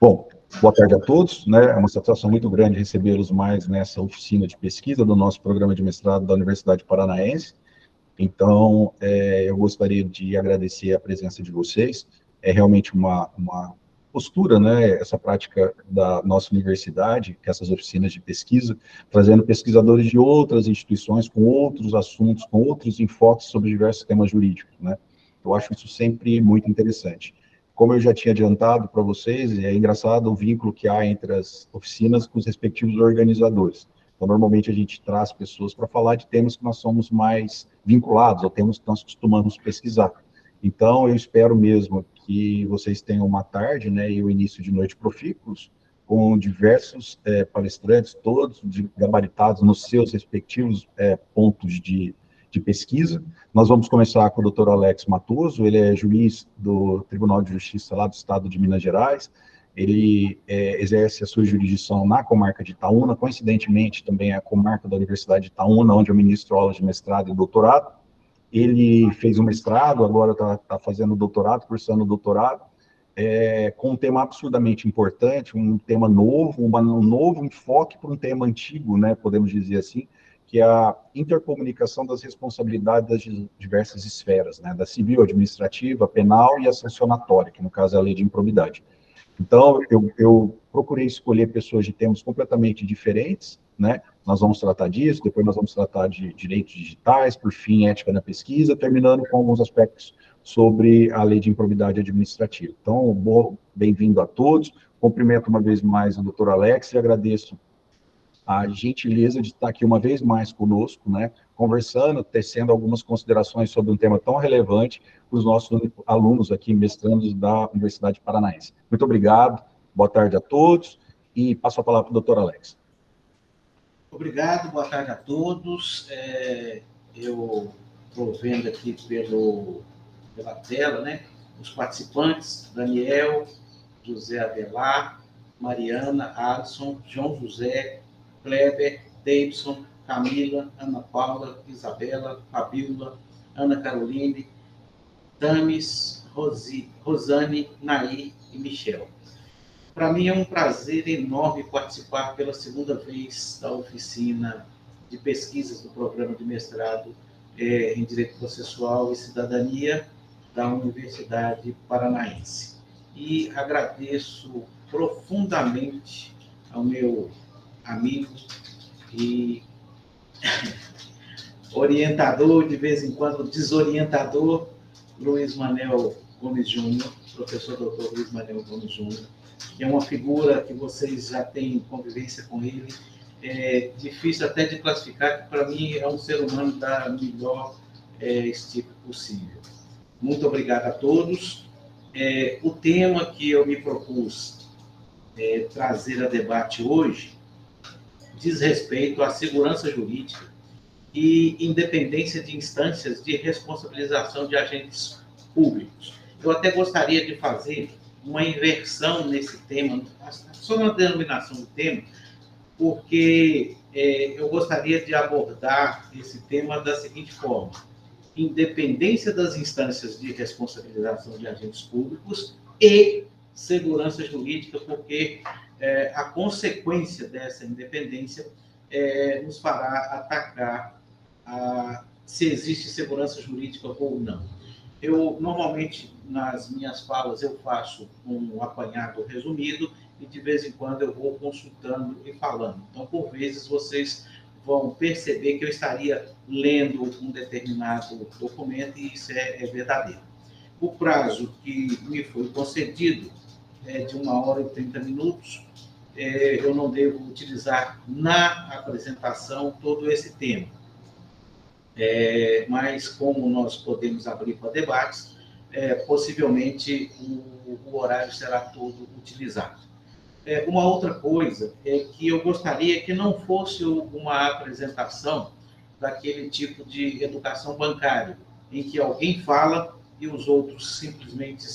Bom, boa tarde a todos, né? É uma satisfação muito grande recebê-los mais nessa oficina de pesquisa do nosso programa de mestrado da Universidade Paranaense. Então, eu gostaria de agradecer a presença de vocês. É realmente uma postura, né? Essa prática da nossa universidade, essas oficinas de pesquisa, trazendo pesquisadores de outras instituições, com outros assuntos, com outros enfoques sobre diversos temas jurídicos, né? Eu acho isso sempre muito interessante. Como eu já tinha adiantado para vocês, é engraçado o vínculo que há entre as oficinas com os respectivos organizadores. Então, normalmente a gente traz pessoas para falar de temas que nós somos mais vinculados, ou temas que nós costumamos pesquisar. Então, eu espero mesmo que vocês tenham uma tarde, né, e o início de noite profícuos, com diversos palestrantes, todos gabaritados nos seus respectivos pontos de pesquisa. Nós vamos começar com o Dr. Alex Matoso, ele é juiz do Tribunal de Justiça lá do Estado de Minas Gerais. Ele exerce a sua jurisdição na comarca de Itaúna, coincidentemente também é a comarca da Universidade de Itaúna, onde eu ministro aulas de mestrado e doutorado. Ele fez um mestrado, agora está fazendo doutorado, cursando doutorado, com um tema absurdamente importante, um tema novo, um novo enfoque para um tema antigo, né, podemos dizer assim, que é a intercomunicação das responsabilidades das diversas esferas, né, da civil, administrativa, penal e a sancionatória, que no caso é a lei de improbidade. Então, eu procurei escolher pessoas de temas completamente diferentes, né? Nós vamos tratar disso, depois nós vamos tratar de direitos digitais, por fim, ética na pesquisa, terminando com alguns aspectos sobre a lei de improbidade administrativa. Então, bem-vindo a todos, cumprimento uma vez mais o doutor Alex e agradeço a gentileza de estar aqui uma vez mais conosco, né, conversando, tecendo algumas considerações sobre um tema tão relevante para os nossos alunos aqui, mestrandos da Universidade Paranaense. Muito obrigado, boa tarde a todos, e passo a palavra para o doutor Alex. Obrigado, boa tarde a todos. Eu estou vendo aqui pela tela, né, os participantes, Daniel, José Adelar, Mariana, Alisson, João José, Kleber, Davidson, Camila, Ana Paula, Isabela, Fabiola, Ana Caroline, Tamis, Rosane, Nair e Michel. Para mim é um prazer enorme participar pela segunda vez da oficina de pesquisas do programa de mestrado em Direito Processual e Cidadania da Universidade Paranaense. E agradeço profundamente ao meu amigo e orientador, de vez em quando desorientador, Luiz Manel Gomes Júnior, professor doutor Luiz Manel Gomes Júnior, que é uma figura que vocês já têm convivência com ele. É difícil até de classificar, que para mim é um ser humano da melhor estirpe possível. Muito obrigado a todos. O tema que eu me propus trazer a debate hoje diz respeito à segurança jurídica e independência de instâncias de responsabilização de agentes públicos. Eu até gostaria de fazer uma inversão nesse tema, só na denominação do tema, porque eu gostaria de abordar esse tema da seguinte forma: independência das instâncias de responsabilização de agentes públicos e segurança jurídica, porque a consequência dessa independência nos fará atacar se existe segurança jurídica ou não. Eu, normalmente, nas minhas falas, eu faço um apanhado resumido e, de vez em quando, eu vou consultando e falando. Então, por vezes, vocês vão perceber que eu estaria lendo um determinado documento e isso é verdadeiro. O prazo que me foi concedido é de 1h e 30 minutos. Eu não devo utilizar na apresentação todo esse tema. Mas como nós podemos abrir para debates, possivelmente o horário será todo utilizado. Uma outra coisa é que eu gostaria que não fosse uma apresentação daquele tipo de educação bancária, em que alguém fala e os outros simplesmente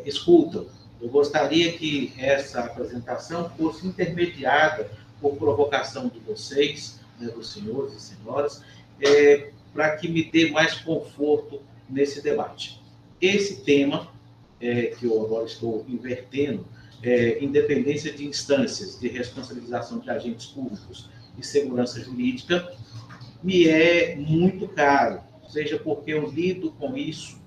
escutam. Eu gostaria que essa apresentação fosse intermediada por provocação de vocês, né, dos senhores e senhoras, para que me dê mais conforto nesse debate. Esse tema, que eu agora estou invertendo, independência de instâncias de responsabilização de agentes públicos e segurança jurídica me é muito caro, seja porque eu lido com isso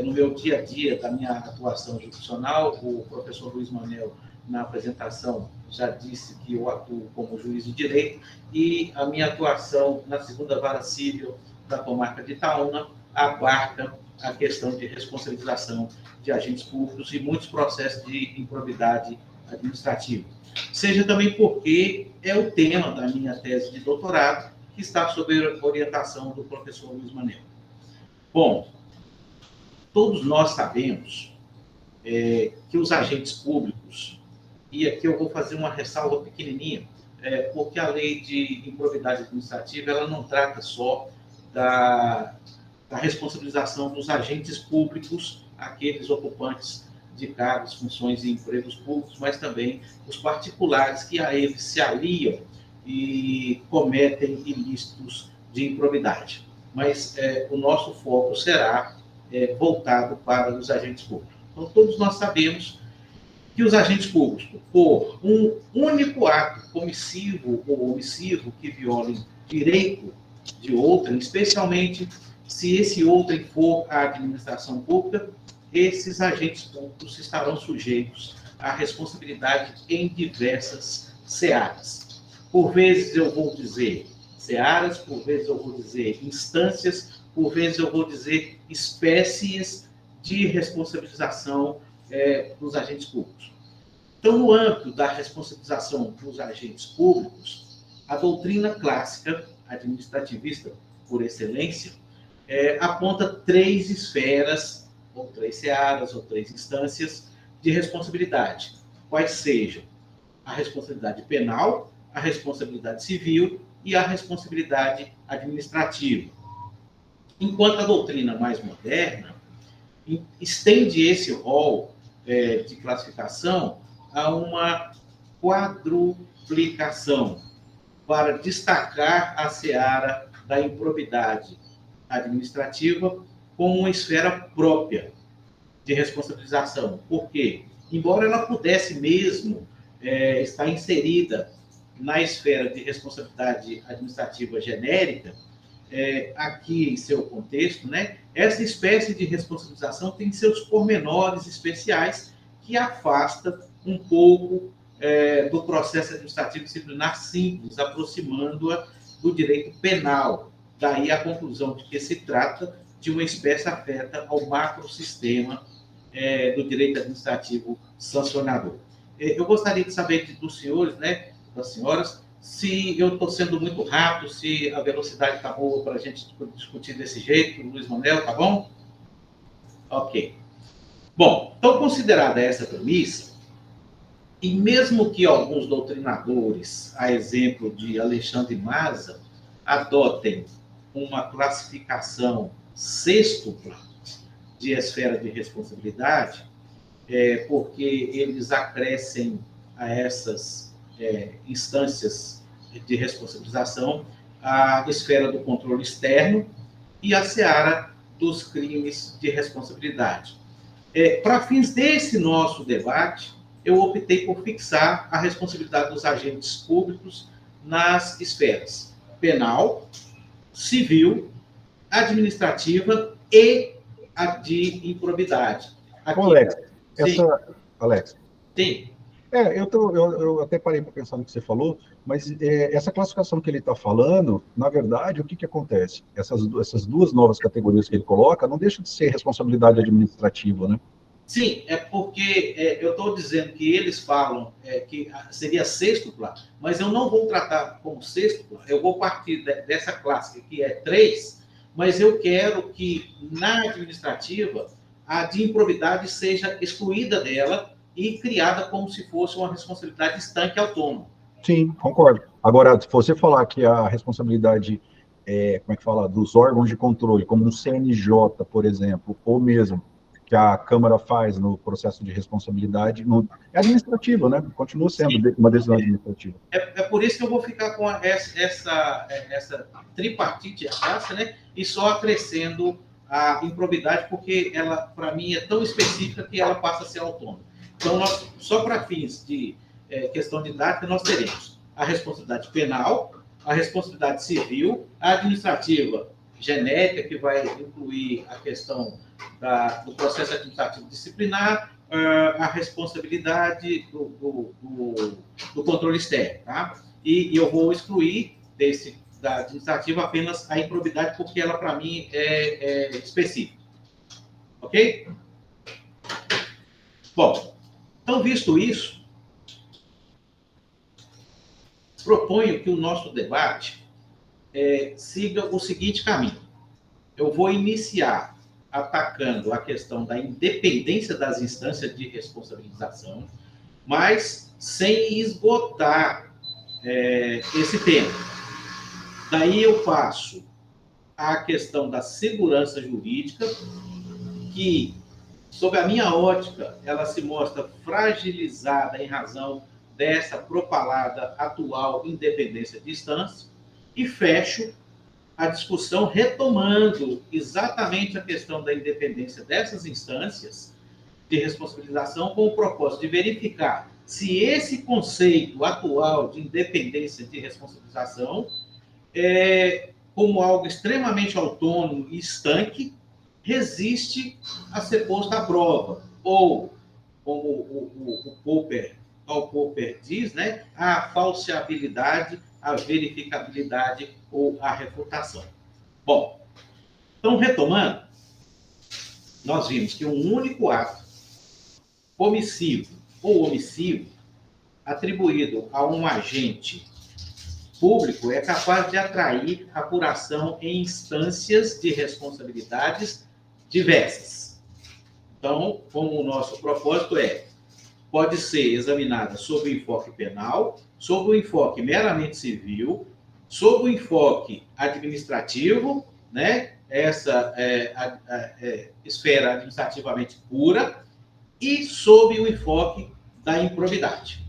no meu dia a dia da minha atuação jurisdicional. O professor Luiz Manel, na apresentação, já disse que eu atuo como juiz de direito, e a minha atuação na segunda vara civil da comarca de Itaúna abarca a questão de responsabilização de agentes públicos e muitos processos de improbidade administrativa. Seja também porque é o tema da minha tese de doutorado, que está sob a orientação do professor Luiz Manel. Bom, todos nós sabemos que os agentes públicos, e aqui eu vou fazer uma ressalva pequenininha, porque a lei de improbidade administrativa ela não trata só da responsabilização dos agentes públicos, aqueles ocupantes de cargos, funções e empregos públicos, mas também os particulares que a eles se aliam e cometem ilícitos de improbidade. Mas o nosso foco será voltado para os agentes públicos. Então, todos nós sabemos que os agentes públicos, por um único ato comissivo ou omissivo que violem direito de outrem, especialmente se esse outrem for a administração pública, esses agentes públicos estarão sujeitos à responsabilidade em diversas searas. Por vezes eu vou dizer searas, por vezes eu vou dizer instâncias, por vezes eu vou dizer espécies de responsabilização dos agentes públicos. Então, no âmbito da responsabilização dos agentes públicos, a doutrina clássica administrativista por excelência aponta 3 esferas, ou 3 searas, ou 3 instâncias de responsabilidade, quais sejam a responsabilidade penal, a responsabilidade civil e a responsabilidade administrativa. Enquanto a doutrina mais moderna estende esse rol de classificação a uma quadruplicação para destacar a seara da improbidade administrativa como uma esfera própria de responsabilização. Por quê? Embora ela pudesse mesmo estar inserida na esfera de responsabilidade administrativa genérica, aqui em seu contexto, né, essa espécie de responsabilização tem seus pormenores especiais que afasta um pouco do processo administrativo disciplinar simples, aproximando-a do direito penal. Daí a conclusão de que se trata de uma espécie afeta ao macrosistema do direito administrativo sancionador. Eu gostaria de saber dos senhores, né, das senhoras, se eu estou sendo muito rápido, se a velocidade está boa para a gente discutir desse jeito. Luiz Manel, tá bom? Ok. Bom, então, considerada essa premissa, e mesmo que alguns doutrinadores, a exemplo de Alexandre Maza, adotem uma classificação sêxtupla de esfera de responsabilidade, porque eles acrescem a essas instâncias de responsabilização a esfera do controle externo e a seara dos crimes de responsabilidade. Para fins desse nosso debate, eu optei por fixar a responsabilidade dos agentes públicos nas esferas penal, civil, administrativa e a de improbidade. Aqui, Alex. Sim. Eu até parei para pensar no que você falou, mas essa classificação que ele está falando, na verdade, o que acontece? Essas 2 novas categorias que ele coloca não deixam de ser responsabilidade administrativa, né? Sim, é porque eu estou dizendo que eles falam que seria sêxtupla, mas eu não vou tratar como sêxtupla, eu vou partir dessa clássica, que é 3, mas eu quero que, na administrativa, a de improbidade seja excluída dela e criada como se fosse uma responsabilidade estanque autônoma. Sim, concordo. Agora, se você falar que a responsabilidade, dos órgãos de controle, como um CNJ, por exemplo, ou mesmo que a Câmara faz no processo de responsabilidade, é administrativa, né? Continua sendo uma decisão administrativa. É por isso que eu vou ficar com essa tripartite, né? E só acrescendo a improbidade, porque ela, para mim, é tão específica que ela passa a ser autônoma. Então, só para fins de questão didática, nós teremos a responsabilidade penal, a responsabilidade civil, a administrativa genérica, que vai incluir a questão do processo administrativo disciplinar, a responsabilidade do controle externo. Tá? E eu vou excluir da administrativa apenas a improbidade, porque ela, para mim, é específica. Ok? Bom, então, visto isso, proponho que o nosso debate siga o seguinte caminho. Eu vou iniciar atacando a questão da independência das instâncias de responsabilização, mas sem esgotar esse tema. Daí eu passo à questão da segurança jurídica, que, sob a minha ótica, ela se mostra fragilizada em razão dessa propalada atual independência de instância, e fecho a discussão retomando exatamente a questão da independência dessas instâncias de responsabilização, com o propósito de verificar se esse conceito atual de independência de responsabilização, como algo extremamente autônomo e estanque, resiste a ser posto à prova, ou, como o Popper diz, né, a falseabilidade, a verificabilidade ou a refutação. Bom, então, retomando, nós vimos que um único ato omissivo ou omissivo atribuído a um agente público é capaz de atrair apuração em instâncias de responsabilidades diversas. Então, como o nosso propósito pode ser examinada sob o enfoque penal, sob o enfoque meramente civil, sob o enfoque administrativo, né? Essa esfera administrativamente pura, e sob o enfoque da improbidade.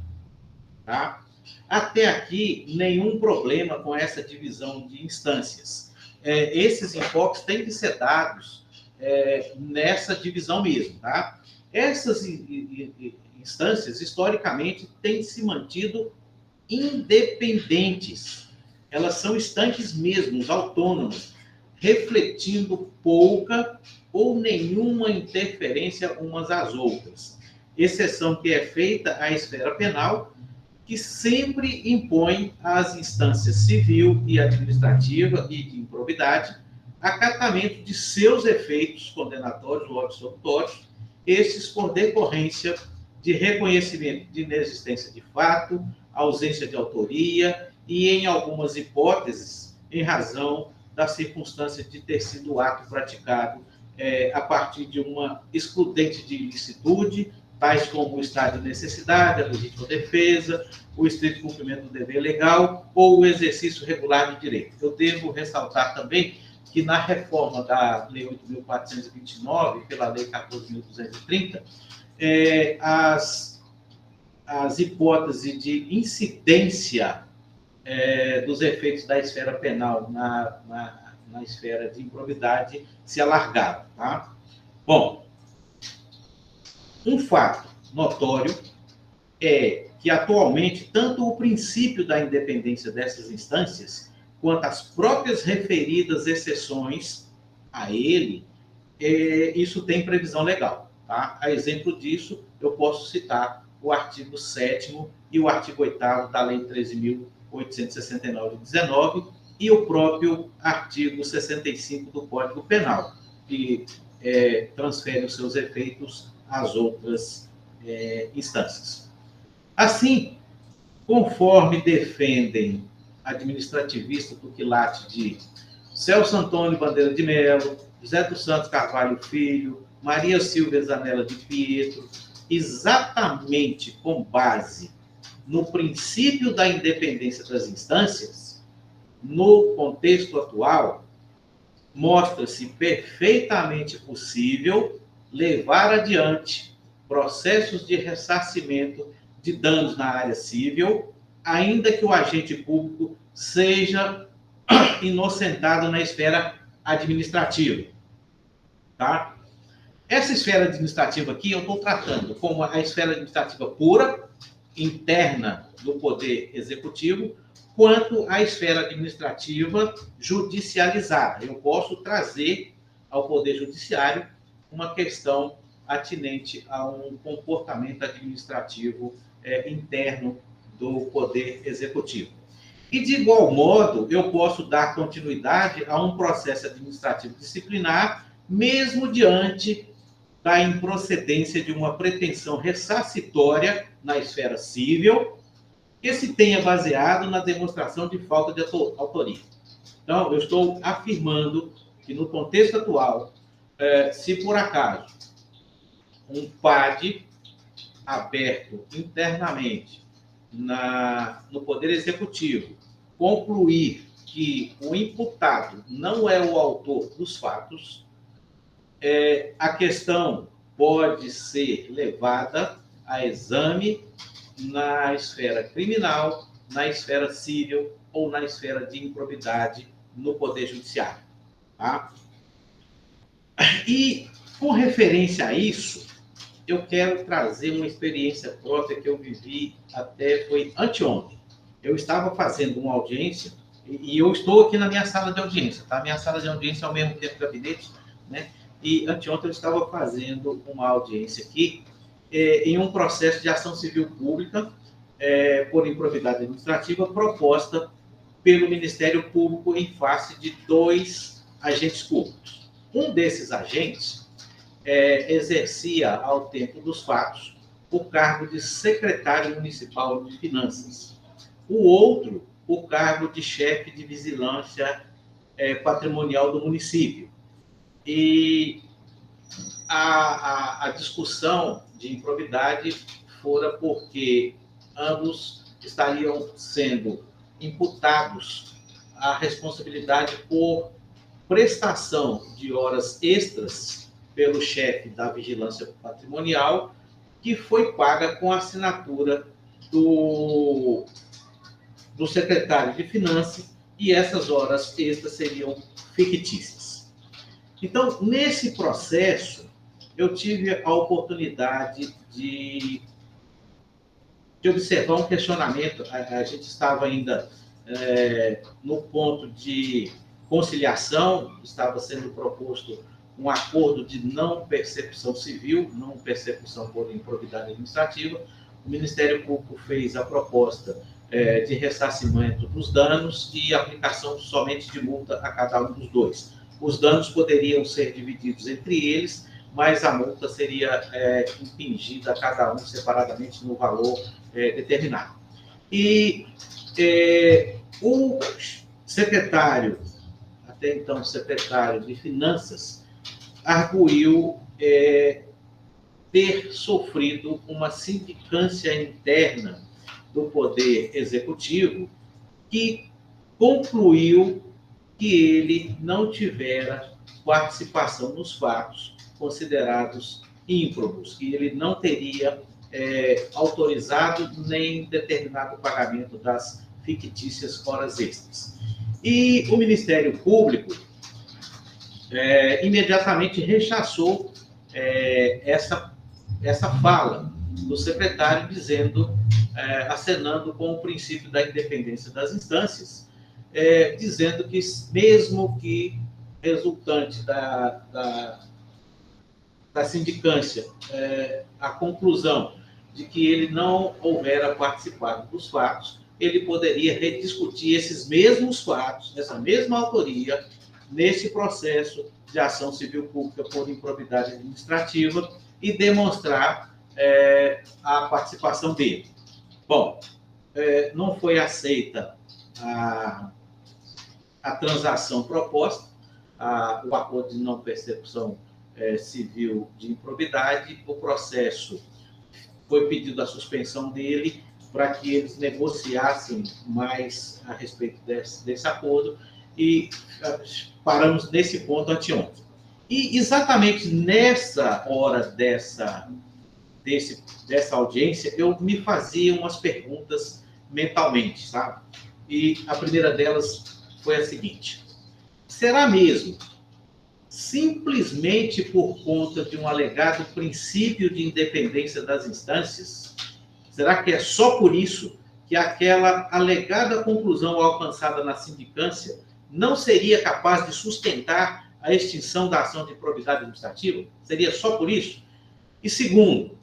Tá? Até aqui, nenhum problema com essa divisão de instâncias. Esses enfoques têm que ser dados nessa divisão mesmo. Tá? Essas instâncias, historicamente, têm se mantido independentes. Elas são estanques mesmos, autônomas, refletindo pouca ou nenhuma interferência umas às outras. Exceção que é feita à esfera penal, que sempre impõe às instâncias civil e administrativa e de improbidade acatamento de seus efeitos condenatórios ou absolutórios, esses por decorrência de reconhecimento de inexistência de fato, ausência de autoria e, em algumas hipóteses, em razão da circunstância de ter sido o ato praticado a partir de uma excludente de ilicitude, tais como o estado de necessidade, a legítima defesa, o estrito cumprimento do dever legal ou o exercício regular de direito. Eu devo ressaltar também que na reforma da Lei 8.429, pela Lei 14.230, as hipóteses de incidência dos efeitos da esfera penal na esfera de improbidade se alargaram. Tá? Bom, um fato notório é que, atualmente, tanto o princípio da independência dessas instâncias, quanto as próprias referidas exceções a ele, isso tem previsão legal. Tá? A exemplo disso, eu posso citar o artigo 7º e o artigo 8º da Lei 13.869 de 19 e o próprio artigo 65 do Código Penal, que transfere os seus efeitos às outras instâncias. Assim, conforme defendem administrativista do quilate de Celso Antônio Bandeira de Melo, José dos Santos Carvalho Filho, Maria Silvia Zanella de Pietro, exatamente com base no princípio da independência das instâncias, no contexto atual, mostra-se perfeitamente possível levar adiante processos de ressarcimento de danos na área civil, ainda que o agente público seja inocentado na esfera administrativa. Tá? Essa esfera administrativa aqui eu estou tratando como a esfera administrativa pura, interna do Poder Executivo, quanto a esfera administrativa judicializada. Eu posso trazer ao Poder Judiciário uma questão atinente a um comportamento administrativo interno do Poder Executivo. E, de igual modo, eu posso dar continuidade a um processo administrativo disciplinar, mesmo diante da improcedência de uma pretensão ressarcitória na esfera civil, que se tenha baseado na demonstração de falta de autoria. Então, eu estou afirmando que, no contexto atual, se por acaso um PAD aberto internamente no Poder Executivo concluir que o imputado não é o autor dos fatos, a questão pode ser levada a exame na esfera criminal, na esfera civil ou na esfera de improbidade no Poder Judiciário. Tá? E, com referência a isso, eu quero trazer uma experiência própria que eu vivi foi anteontem. Eu estava fazendo uma audiência, e eu estou aqui na minha sala de audiência, tá? Minha sala de audiência é ao mesmo tempo gabinete, né? E anteontem eu estava fazendo uma audiência aqui em um processo de ação civil pública por improbidade administrativa proposta pelo Ministério Público em face de 2 agentes públicos. Um desses agentes exercia, ao tempo dos fatos, o cargo de secretário municipal de finanças. O outro, o cargo de chefe de vigilância patrimonial do município. E a discussão de improbidade fora porque ambos estariam sendo imputados à responsabilidade por prestação de horas extras pelo chefe da vigilância patrimonial, que foi paga com a assinatura do secretário de Finanças, e essas horas extras seriam fictícias. Então, nesse processo, eu tive a oportunidade de observar um questionamento. A gente estava ainda no ponto de conciliação, estava sendo proposto um acordo de não persecução civil, não persecução por improbidade administrativa. O Ministério Público fez a proposta de ressarcimento dos danos e aplicação somente de multa a cada um dos 2. Os danos poderiam ser divididos entre eles, mas a multa seria impingida a cada um separadamente no valor determinado. E o secretário, até então secretário de Finanças, arguiu ter sofrido uma sindicância interna do Poder Executivo, que concluiu que ele não tivera participação nos fatos considerados ímprobos, que ele não teria autorizado nem determinado o pagamento das fictícias horas extras. E o Ministério Público imediatamente rechaçou essa fala do secretário, dizendo, acenando com o princípio da independência das instâncias, dizendo que, mesmo que resultante da sindicância, a conclusão de que ele não houvera participado dos fatos, ele poderia rediscutir esses mesmos fatos, essa mesma autoria, nesse processo de ação civil pública por improbidade administrativa e demonstrar a participação dele. Bom, não foi aceita a transação proposta, o acordo de não persecução civil de improbidade. O processo foi pedido a suspensão dele para que eles negociassem mais a respeito desse acordo, e paramos nesse ponto anteontem. E exatamente nessa hora dessa audiência, eu me fazia umas perguntas mentalmente, sabe? E a primeira delas foi a seguinte: será mesmo simplesmente por conta de um alegado princípio de independência das instâncias? Será que é só por isso que aquela alegada conclusão alcançada na sindicância não seria capaz de sustentar a extinção da ação de probidade administrativa? Seria só por isso? E segundo,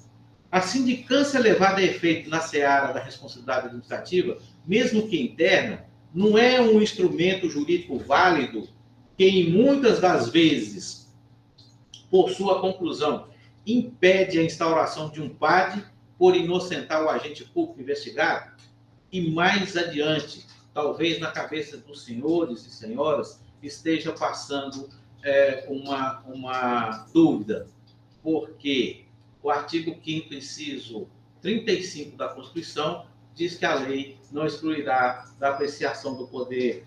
a sindicância levada a efeito na seara da responsabilidade administrativa, mesmo que interna, não é um instrumento jurídico válido que, em muitas das vezes, por sua conclusão, impede a instauração de um PAD por inocentar o agente público investigado? E mais adiante, talvez na cabeça dos senhores e senhoras esteja passando uma dúvida, porque o artigo 5º, inciso 35 da Constituição, diz que a lei não excluirá da apreciação do poder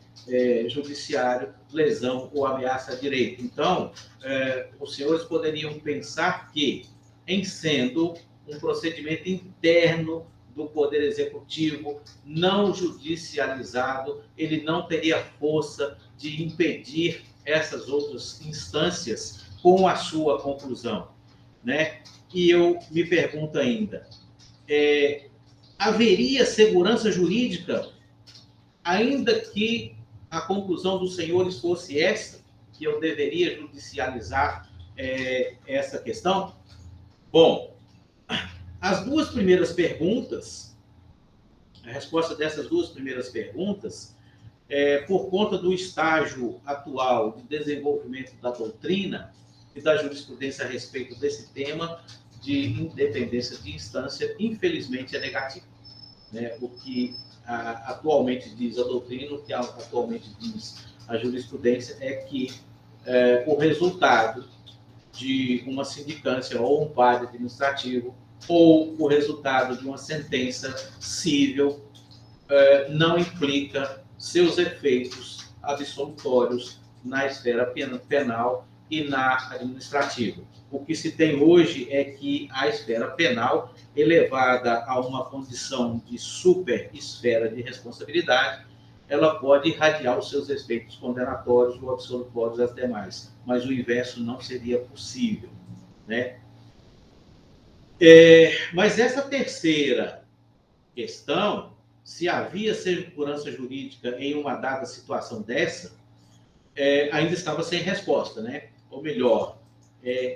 judiciário lesão ou ameaça a direito. Então, os senhores poderiam pensar que, em sendo um procedimento interno do Poder Executivo, não judicializado, ele não teria força de impedir essas outras instâncias com a sua conclusão, né? E eu me pergunto ainda, haveria segurança jurídica, ainda que a conclusão dos senhores fosse essa, que eu deveria judicializar essa questão? Bom, as duas primeiras perguntas, a resposta dessas duas primeiras perguntas, por conta do estágio atual de desenvolvimento da doutrina e da jurisprudência a respeito desse tema de independência de instância, infelizmente é negativo, né? O que atualmente diz a doutrina, o que atualmente diz a jurisprudência é que o resultado de uma sindicância ou um PAD administrativo ou o resultado de uma sentença cível não implica seus efeitos absolutórios na esfera penal e na administrativa. O que se tem hoje é que a esfera penal, elevada a uma condição de super esfera de responsabilidade, ela pode irradiar os seus efeitos condenatórios ou absolutórios às demais, mas o inverso não seria possível, né? Mas essa terceira questão, se havia segurança jurídica em uma dada situação dessa, ainda estava sem resposta, né? Ou melhor,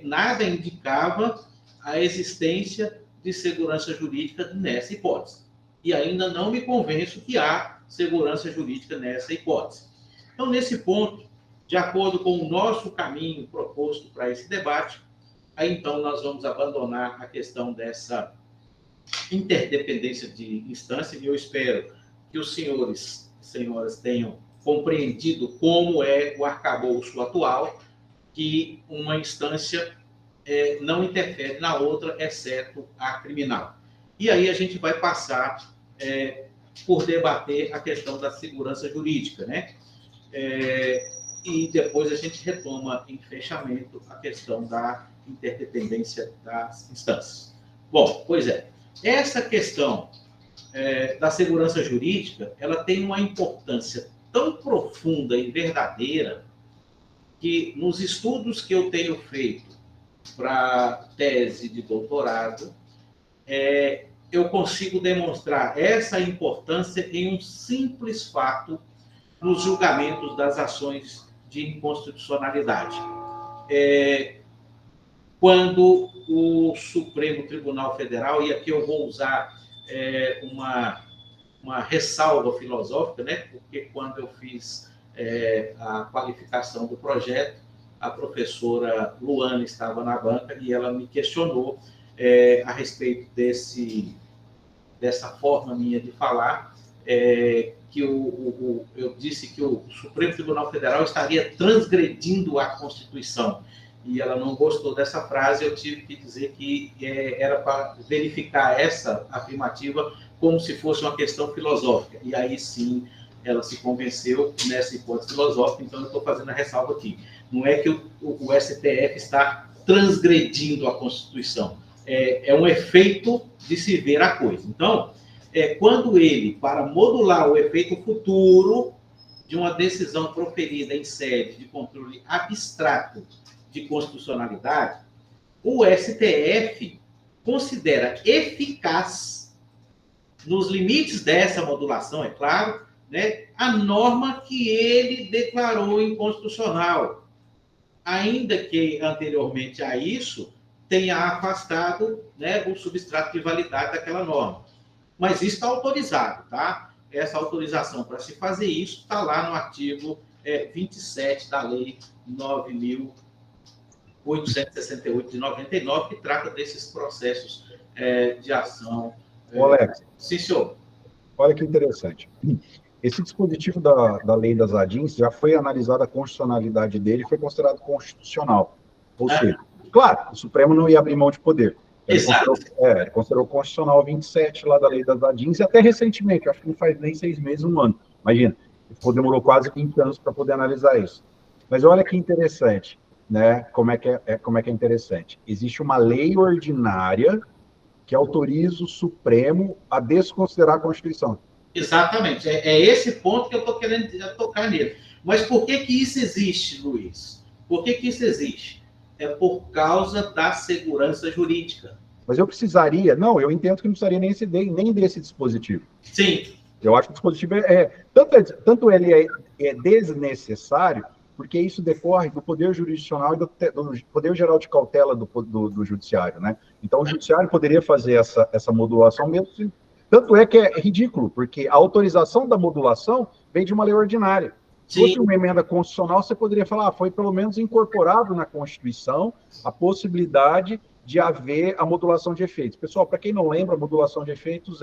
nada indicava a existência de segurança jurídica nessa hipótese. E ainda não me convenço que há segurança jurídica nessa hipótese. Então, nesse ponto, de acordo com o nosso caminho proposto para esse debate, aí então nós vamos abandonar a questão dessa interdependência de instância, e eu espero que os senhores e senhoras tenham compreendido como é o arcabouço atual, que uma instância não interfere na outra, exceto a criminal. E aí a gente vai passar por debater a questão da segurança jurídica, né? E depois a gente retoma em fechamento a questão da interdependência das instâncias. Bom, pois essa questão da segurança jurídica, ela tem uma importância tão profunda e verdadeira que nos estudos que eu tenho feito para tese de doutorado, eu consigo demonstrar essa importância em um simples fato nos julgamentos das ações de inconstitucionalidade. Quando o Supremo Tribunal Federal, e aqui eu vou usar uma ressalva filosófica, né? Porque quando eu fiz a qualificação do projeto, a professora Luana estava na banca e ela me questionou a respeito dessa forma minha de falar, que eu disse que o Supremo Tribunal Federal estaria transgredindo a Constituição. E ela não gostou dessa frase, eu tive que dizer que era para verificar essa afirmativa como se fosse uma questão filosófica. E aí sim, ela se convenceu nessa hipótese filosófica, então eu estou fazendo a ressalva aqui. Não é que o STF está transgredindo a Constituição, é um efeito de se ver a coisa. Então, quando ele, para modular o efeito futuro, de uma decisão proferida em sede de controle abstrato de constitucionalidade, o STF considera eficaz, nos limites dessa modulação, é claro, né, a norma que ele declarou inconstitucional, ainda que anteriormente a isso tenha afastado, né, o substrato de validade daquela norma. Mas isso está autorizado, tá? Essa autorização para se fazer isso está lá no artigo 27 da Lei 9.868 de 99, que trata desses processos de ação. Alex, Sim, senhor. olha que interessante. Esse dispositivo da lei das ADINs já foi analisada a constitucionalidade dele e foi considerado constitucional. Ou seja, claro, o Supremo não ia abrir mão de poder. Ele considerou constitucional 27 lá da lei das ADINs, e até recentemente, acho que não faz nem 6 meses, um ano. Imagina, demorou quase 20 anos para poder analisar isso. Mas olha que interessante, né? Como é que é interessante. Existe uma lei ordinária que autoriza o Supremo a desconsiderar a Constituição. Exatamente. É esse ponto que eu estou querendo tocar nele. Mas por que isso existe, Luiz? Por que isso existe? É por causa da segurança jurídica. Mas eu precisaria... Não, eu entendo que não precisaria nem desse dispositivo. Sim. Eu acho que o dispositivo tanto ele é desnecessário, porque isso decorre do poder jurisdicional e do poder geral de cautela do judiciário, né? Então, o judiciário poderia fazer essa modulação mesmo. Tanto é que é ridículo, porque a autorização da modulação vem de uma lei ordinária. Se fosse uma emenda constitucional, você poderia falar, foi pelo menos incorporado na Constituição a possibilidade de haver a modulação de efeitos. Pessoal, para quem não lembra, a modulação de efeitos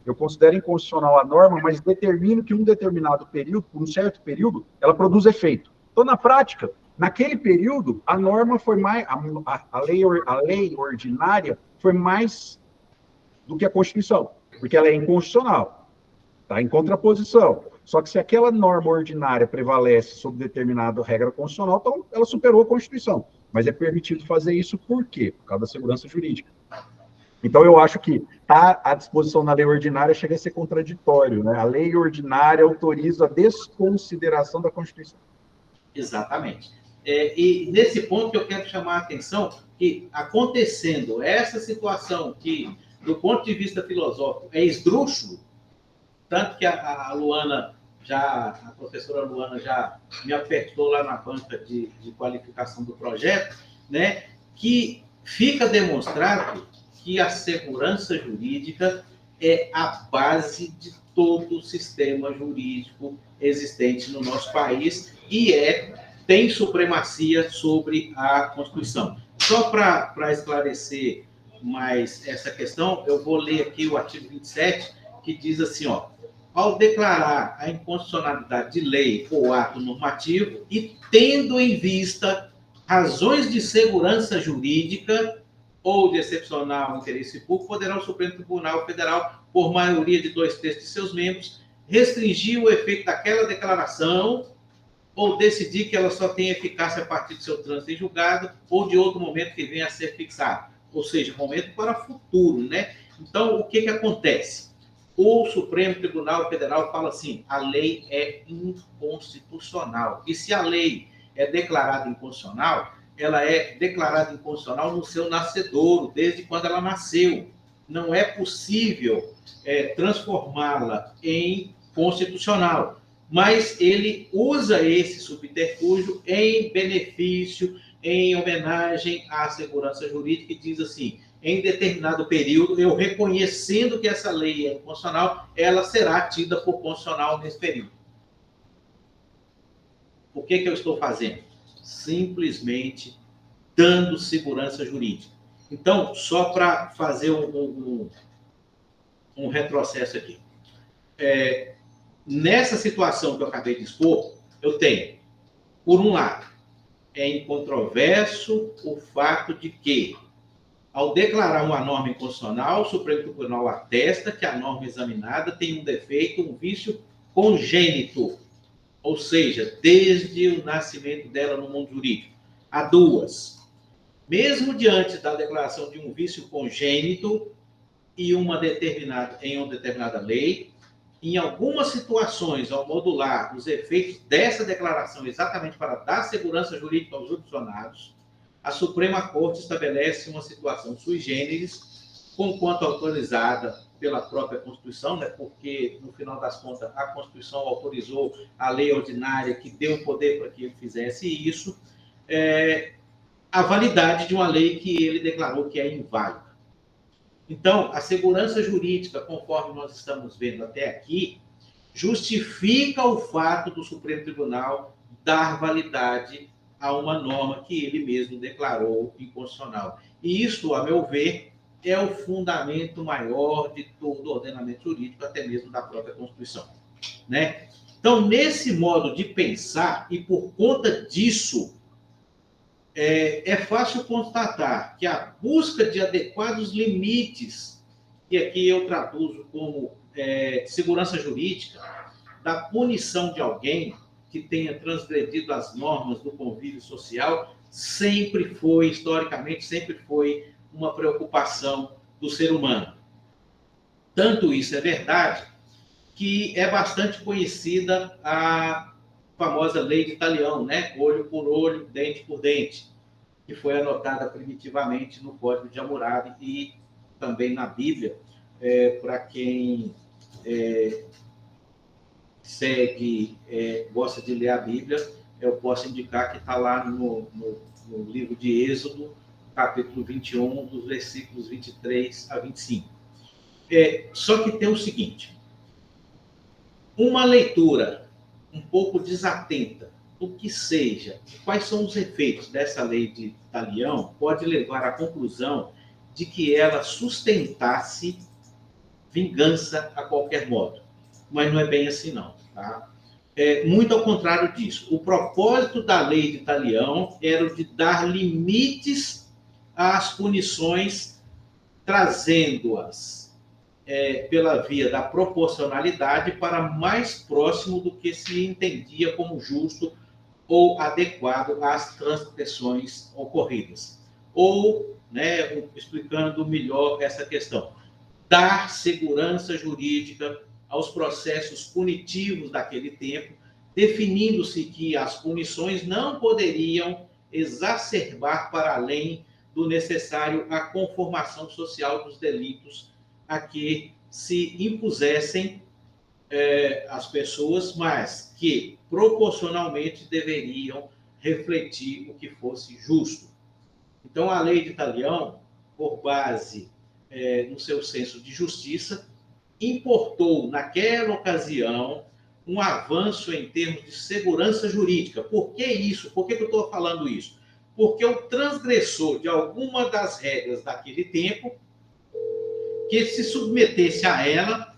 eu considero inconstitucional a norma, mas determino que um determinado período, por um certo período, ela produz efeito. Então, na prática, naquele período, a norma foi mais, a lei ordinária foi mais do que a Constituição, porque ela é inconstitucional, está em contraposição. Só que se aquela norma ordinária prevalece sobre determinada regra constitucional, então ela superou a Constituição. Mas é permitido fazer isso por quê? Por causa da segurança jurídica. Então, eu acho que estar à disposição na lei ordinária chega a ser contraditório, né? A lei ordinária autoriza a desconsideração da Constituição. Exatamente. E nesse ponto eu quero chamar a atenção que, acontecendo essa situação que, do ponto de vista filosófico, é esdrúxulo, tanto que a professora Luana já me apertou lá na banca de qualificação do projeto, né, que fica demonstrado que a segurança jurídica é a base de todo o sistema jurídico existente no nosso país e tem supremacia sobre a Constituição. Só para esclarecer mais essa questão, eu vou ler aqui o artigo 27, que diz assim, ao declarar a inconstitucionalidade de lei ou ato normativo e tendo em vista razões de segurança jurídica ou de excepcional interesse público, poderá o Supremo Tribunal Federal, por maioria de 2/3 de seus membros, restringir o efeito daquela declaração ou decidir que ela só tem eficácia a partir do seu trânsito em julgado ou de outro momento que venha a ser fixado. Ou seja, momento para futuro, né? Então, o que acontece? O Supremo Tribunal Federal fala assim, a lei é inconstitucional. E se a lei é declarada inconstitucional, ela é declarada inconstitucional no seu nascedouro, desde quando ela nasceu. Não é possível transformá-la em constitucional. Mas ele usa esse subterfúgio em benefício, em homenagem à segurança jurídica, e diz assim, em determinado período, eu reconhecendo que essa lei é inconstitucional, ela será tida por constitucional nesse período. O que eu estou fazendo? Simplesmente dando segurança jurídica. Então, só para fazer um retrocesso aqui. Nessa situação que eu acabei de expor, eu tenho, por um lado, é incontroverso o fato de que, ao declarar uma norma inconstitucional, o Supremo Tribunal atesta que a norma examinada tem um defeito, um vício congênito, ou seja, desde o nascimento dela no mundo jurídico. Há duas. Mesmo diante da declaração de um vício congênito em uma determinada lei, em algumas situações, ao modular os efeitos dessa declaração exatamente para dar segurança jurídica aos jurisdicionados, a Suprema Corte estabelece uma situação sui generis, conquanto autorizada pela própria Constituição, né, porque, no final das contas, a Constituição autorizou a lei ordinária que deu poder para que ele fizesse isso, a validade de uma lei que ele declarou que é inválida. Então, a segurança jurídica, conforme nós estamos vendo até aqui, justifica o fato do Supremo Tribunal dar validade a uma norma que ele mesmo declarou inconstitucional. E isso, a meu ver, é o fundamento maior de todo o ordenamento jurídico, até mesmo da própria Constituição, né? Então, nesse modo de pensar, e por conta disso, é fácil constatar que a busca de adequados limites, que aqui eu traduzo como segurança jurídica, da punição de alguém que tenha transgredido as normas do convívio social, sempre foi, historicamente, sempre foi uma preocupação do ser humano. Tanto isso é verdade que é bastante conhecida a famosa lei de Talião, né? Olho por olho, dente por dente, que foi anotada primitivamente no Código de Hammurabi e também na Bíblia. Para quem segue, gosta de ler a Bíblia, eu posso indicar que está lá no livro de Êxodo, capítulo 21, dos versículos 23 a 25. Só que tem o seguinte, uma leitura um pouco desatenta do que seja, quais são os efeitos dessa lei de Talião, pode levar à conclusão de que ela sustentasse vingança a qualquer modo. Mas não é bem assim, não. Tá? Muito ao contrário disso. O propósito da lei de Talião era o de dar limites às punições, trazendo-as pela via da proporcionalidade para mais próximo do que se entendia como justo ou adequado às transgressões ocorridas. Ou, né, explicando melhor essa questão, dar segurança jurídica aos processos punitivos daquele tempo, definindo-se que as punições não poderiam exacerbar para além do necessário a conformação social dos delitos a que se impusessem as pessoas, mas que proporcionalmente deveriam refletir o que fosse justo. Então, a lei de Talião, por base no seu senso de justiça, importou, naquela ocasião, um avanço em termos de segurança jurídica. Por que isso? Por que eu estou falando isso? Porque o transgressor de alguma das regras daquele tempo, que se submetesse a ela,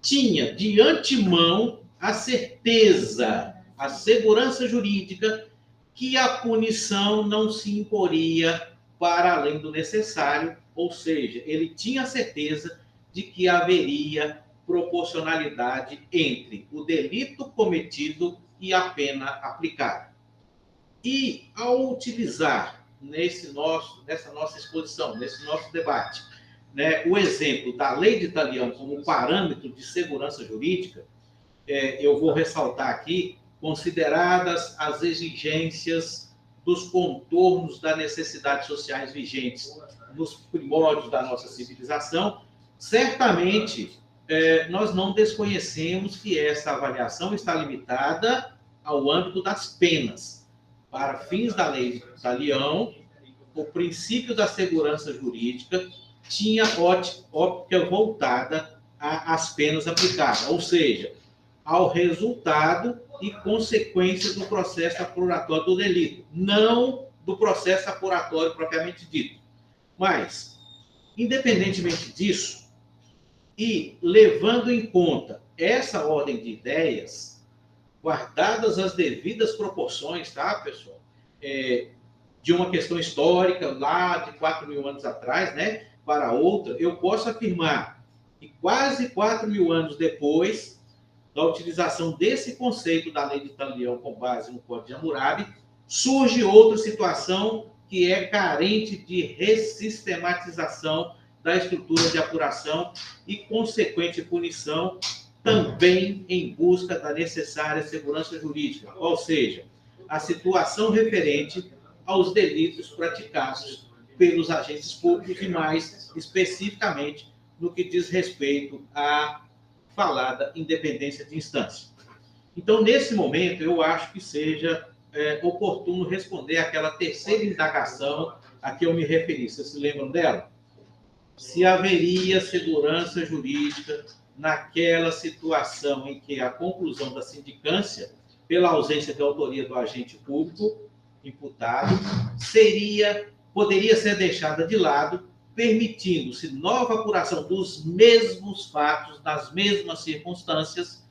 tinha de antemão a certeza, a segurança jurídica, que a punição não se imporia para além do necessário, ou seja, ele tinha a certeza de que haveria proporcionalidade entre o delito cometido e a pena aplicada. E, ao utilizar nessa nossa exposição, nesse nosso debate, né, o exemplo da lei de Talião como parâmetro de segurança jurídica, eu vou ressaltar aqui, consideradas as exigências dos contornos das necessidades sociais vigentes nos primórdios da nossa civilização, certamente nós não desconhecemos que essa avaliação está limitada ao âmbito das penas. Para fins da lei de Talião, o princípio da segurança jurídica tinha óptica voltada às penas aplicadas, ou seja, ao resultado e consequência do processo apuratório do delito, não do processo apuratório propriamente dito. Mas, independentemente disso, e levando em conta essa ordem de ideias, guardadas as devidas proporções, tá, pessoal? De uma questão histórica, lá de 4.000 anos atrás, né, para outra, eu posso afirmar que quase 4.000 anos depois da utilização desse conceito da lei de Talião com base no Código de Hammurabi, surge outra situação que é carente de ressistematização da estrutura de apuração e consequente punição também em busca da necessária segurança jurídica, ou seja, a situação referente aos delitos praticados pelos agentes públicos e, mais especificamente, no que diz respeito à falada independência de instância. Então, nesse momento, eu acho que seja oportuno responder àquela terceira indagação a que eu me referi. Vocês se lembram dela? Se haveria segurança jurídica naquela situação em que a conclusão da sindicância, pela ausência de autoria do agente público imputado, poderia ser deixada de lado, permitindo-se nova apuração dos mesmos fatos, das mesmas circunstâncias,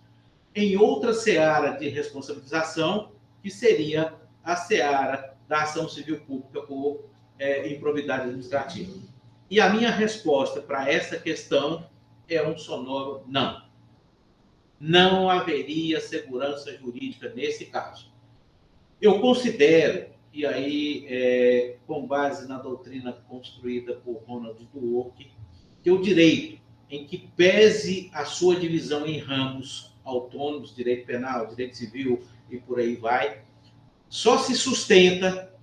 em outra seara de responsabilização, que seria a seara da ação civil pública por improbidade administrativa. E a minha resposta para essa questão é um sonoro não. Não haveria segurança jurídica nesse caso. Eu considero, e aí, com base na doutrina construída por Ronald Dworkin, que o direito, em que pese a sua divisão em ramos autônomos, direito penal, direito civil e por aí vai, só se sustenta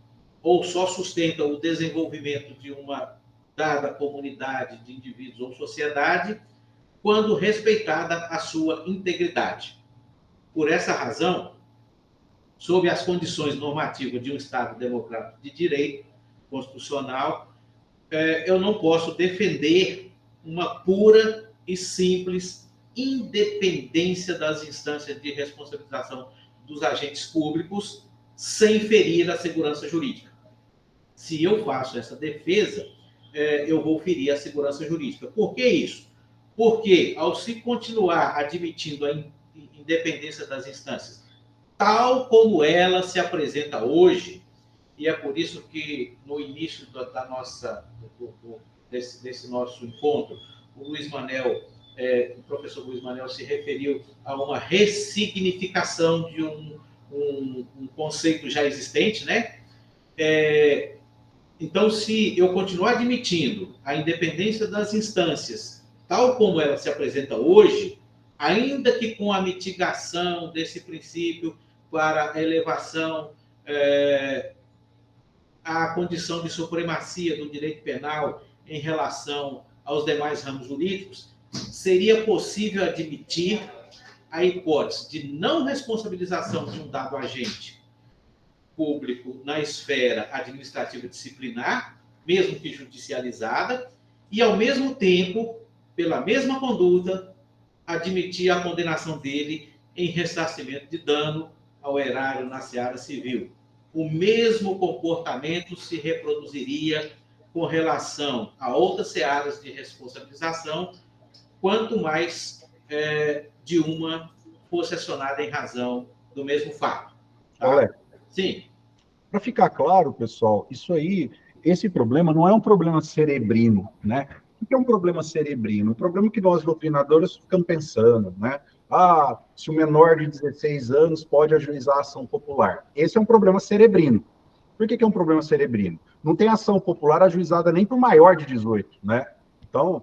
ou só sustenta o desenvolvimento de uma dada comunidade de indivíduos ou sociedade quando respeitada a sua integridade. Por essa razão, sob as condições normativas de um Estado democrático de direito constitucional, eu não posso defender uma pura e simples independência das instâncias de responsabilização dos agentes públicos sem ferir a segurança jurídica. Se eu faço essa defesa, eu vou ferir a segurança jurídica. Por que isso? Porque, ao se continuar admitindo a independência das instâncias, tal como ela se apresenta hoje, e é por isso que, no início desse nosso encontro, o professor Luiz Manel se referiu a uma ressignificação de um conceito já existente, né? Então, se eu continuar admitindo a independência das instâncias, tal como ela se apresenta hoje, ainda que com a mitigação desse princípio para a elevação à condição de supremacia do direito penal em relação aos demais ramos jurídicos, seria possível admitir a hipótese de não responsabilização de um dado agente público na esfera administrativa disciplinar, mesmo que judicializada, e, ao mesmo tempo, pela mesma conduta, admitir a condenação dele em ressarcimento de dano ao erário na seara civil. O mesmo comportamento se reproduziria com relação a outras searas de responsabilização, quanto mais de uma fosse acionada em razão do mesmo fato. Tá? Olha, sim. Para ficar claro, pessoal, esse problema não é um problema cerebrino, né? O que é um problema cerebrino? Um problema que nós, doutrinadores, ficamos pensando, né? Se o menor de 16 anos pode ajuizar a ação popular. Esse é um problema cerebrino. Por que é um problema cerebrino? Não tem ação popular ajuizada nem por maior de 18, né? Então,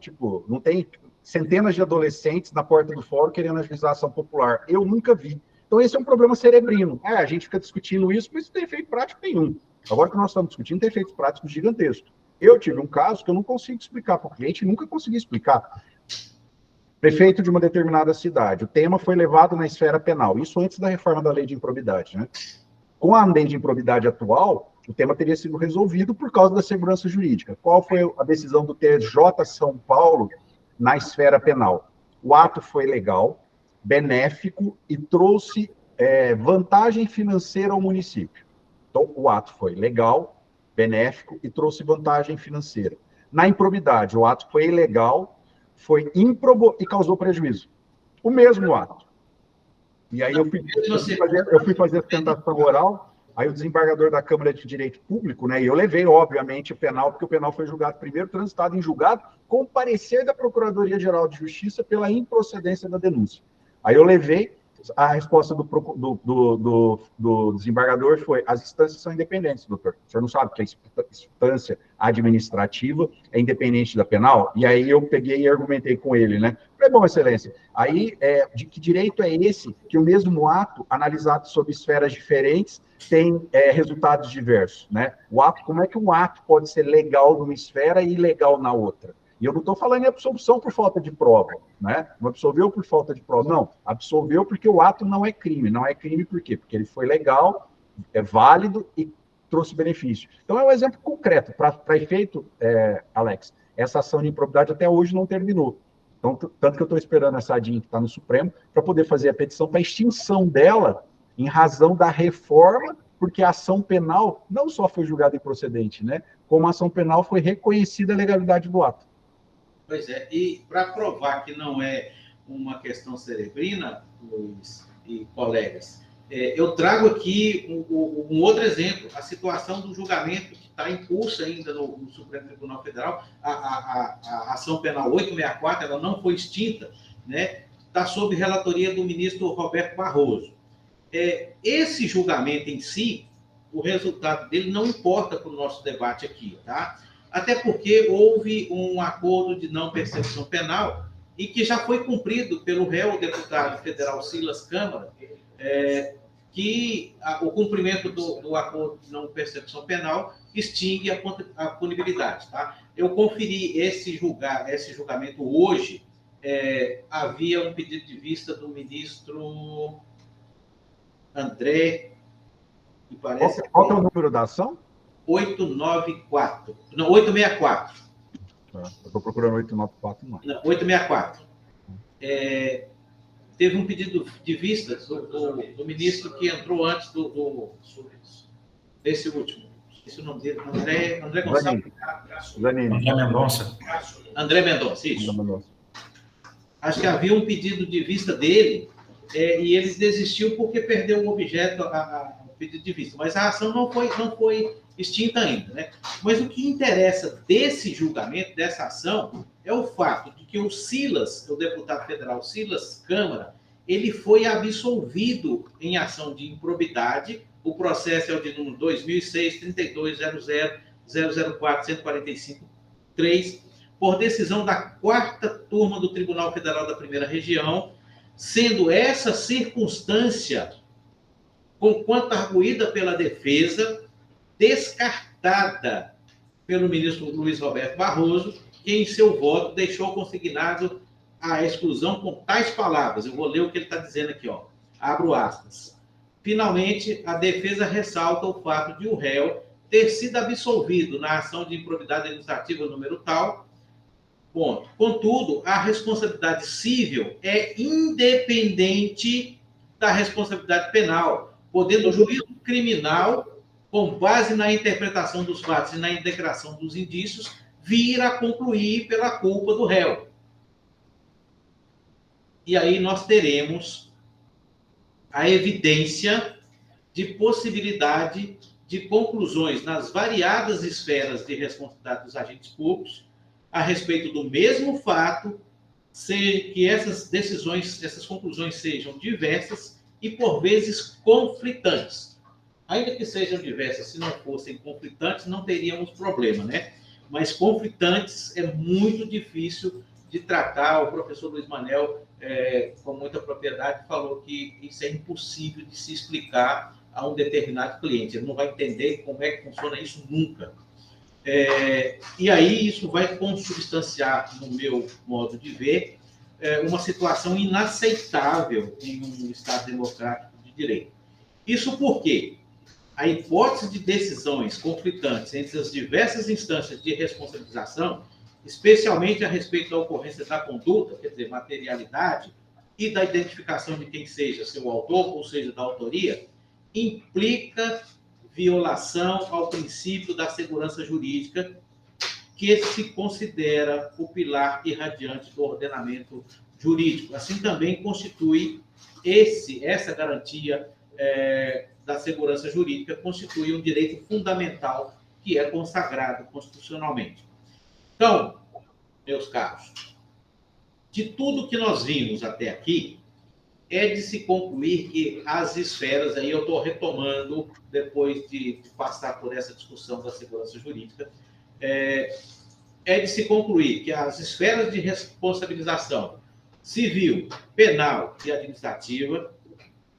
não tem centenas de adolescentes na porta do fórum querendo ajuizar a ação popular. Eu nunca vi. Então, esse é um problema cerebrino. A gente fica discutindo isso, mas não tem efeito prático nenhum. Agora que nós estamos discutindo, tem efeitos práticos gigantescos. Eu tive um caso que eu não consigo explicar para o cliente, nunca consegui explicar. Prefeito de uma determinada cidade. O tema foi levado na esfera penal. Isso antes da reforma da lei de improbidade, né? Com a lei de improbidade atual, o tema teria sido resolvido por causa da segurança jurídica. Qual foi a decisão do TJ São Paulo na esfera penal? O ato foi legal, benéfico e trouxe vantagem financeira ao município. Então, o ato foi legal, benéfico e trouxe vantagem financeira. Na improbidade, o ato foi ilegal, foi ímprobo e causou prejuízo. O mesmo ato. E aí eu fui fazer a sustentação oral, aí o desembargador da Câmara de Direito Público, né, e eu levei, obviamente, o penal, porque o penal foi julgado primeiro, transitado em julgado, com parecer da Procuradoria-Geral de Justiça pela improcedência da denúncia. Aí eu levei, A resposta do desembargador foi: as instâncias são independentes, doutor. O senhor não sabe que a instância administrativa é independente da penal? E aí eu peguei e argumentei com ele, né? Falei, bom, excelência, aí de que direito é esse que o mesmo ato, analisado sob esferas diferentes, tem resultados diversos, né? O ato, como é que um ato pode ser legal numa esfera e ilegal na outra? E eu não estou falando em absolvição por falta de prova, né? Não absolveu por falta de prova, não. Absolveu porque o ato não é crime. Não é crime por quê? Porque ele foi legal, é válido e trouxe benefício. Então, é um exemplo concreto. Para efeito, Alex, essa ação de improbidade até hoje não terminou. Então, tanto que eu estou esperando essa ADIM que está no Supremo para poder fazer a petição para extinção dela em razão da reforma, porque a ação penal não só foi julgada improcedente, né? Como a ação penal foi reconhecida a legalidade do ato. Pois é, e para provar que não é uma questão cerebrina, Luiz e colegas, eu trago aqui um outro exemplo, a situação do julgamento que está em curso ainda no Supremo Tribunal Federal, a ação penal 864, ela não foi extinta, né? Está sob relatoria do ministro Roberto Barroso. Esse julgamento em si, o resultado dele não importa para o nosso debate aqui, tá? Até porque houve um acordo de não persecução penal e que já foi cumprido pelo réu, o deputado federal Silas Câmara, que o cumprimento do acordo de não persecução penal extingue a punibilidade. Tá? Eu conferi esse julgamento hoje, havia um pedido de vista do ministro André, que parece... Qual é o número da ação? 894. Não, 864. Eu estou procurando 894, não. Não, 864. Teve um pedido de vista do ministro que entrou antes desse último. Esse é o nome dele, André Gonçalves. André Mendonça. André Mendonça, isso. Acho que havia um pedido de vista dele e ele desistiu porque perdeu o objeto, o pedido de vista. Mas a ação não foi extinta ainda, né? Mas o que interessa desse julgamento, dessa ação, é o fato de que o Silas, o deputado federal Silas Câmara, ele foi absolvido em ação de improbidade. O processo é o de número 2006-3200-004-145-3, por decisão da 4ª turma do Tribunal Federal da Primeira Região, sendo essa circunstância, conquanto arguída pela defesa, descartada pelo ministro Luiz Roberto Barroso, que em seu voto deixou consignado a exclusão com tais palavras. Eu vou ler o que ele está dizendo aqui, ó. Abro aspas. Finalmente, a defesa ressalta o fato de o réu ter sido absolvido na ação de improbidade administrativa número tal. Ponto. Contudo, a responsabilidade civil é independente da responsabilidade penal, podendo o juízo criminal, com base na interpretação dos fatos e na integração dos indícios, vir a concluir pela culpa do réu. E aí nós teremos a evidência de possibilidade de conclusões nas variadas esferas de responsabilidade dos agentes públicos a respeito do mesmo fato, que essas decisões, essas conclusões sejam diversas e, por vezes, conflitantes. Ainda que sejam diversas, se não fossem conflitantes, não teríamos problema, né? Mas conflitantes é muito difícil de tratar. O professor Luiz Manel, com muita propriedade, falou que isso é impossível de se explicar a um determinado cliente. Ele não vai entender como é que funciona isso nunca. E aí isso vai consubstanciar, no meu modo de ver, uma situação inaceitável em um Estado democrático de direito. Isso porque a hipótese de decisões conflitantes entre as diversas instâncias de responsabilização, especialmente a respeito da ocorrência da conduta, quer dizer, materialidade, e da identificação de quem seja seu autor, ou seja, da autoria, implica violação ao princípio da segurança jurídica, que se considera o pilar irradiante do ordenamento jurídico. Assim também constitui essa garantia da segurança jurídica, constitui um direito fundamental que é consagrado constitucionalmente. Então, meus caros, de tudo que nós vimos até aqui, é de se concluir que as esferas, aí eu estou retomando, depois de passar por essa discussão da segurança jurídica, é de se concluir que as esferas de responsabilização civil, penal e administrativa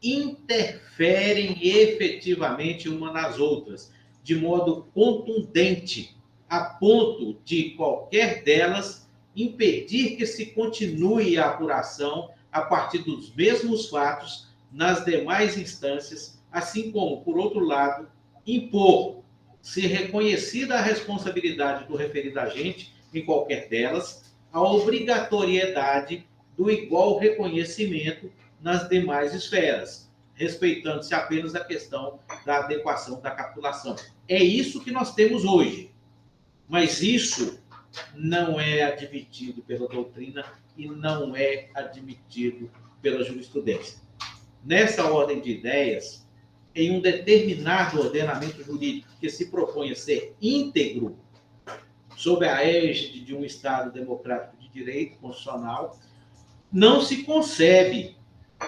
interferem efetivamente uma nas outras, de modo contundente, a ponto de qualquer delas impedir que se continue a apuração a partir dos mesmos fatos nas demais instâncias, assim como, por outro lado, impor, se reconhecida a responsabilidade do referido agente em qualquer delas, a obrigatoriedade do igual reconhecimento nas demais esferas, respeitando-se apenas a questão da adequação da capitulação. É isso que nós temos hoje, mas isso não é admitido pela doutrina e não é admitido pela jurisprudência. Nessa ordem de ideias, em um determinado ordenamento jurídico que se propõe a ser íntegro, sob a égide de um Estado democrático de direito constitucional, não se concebe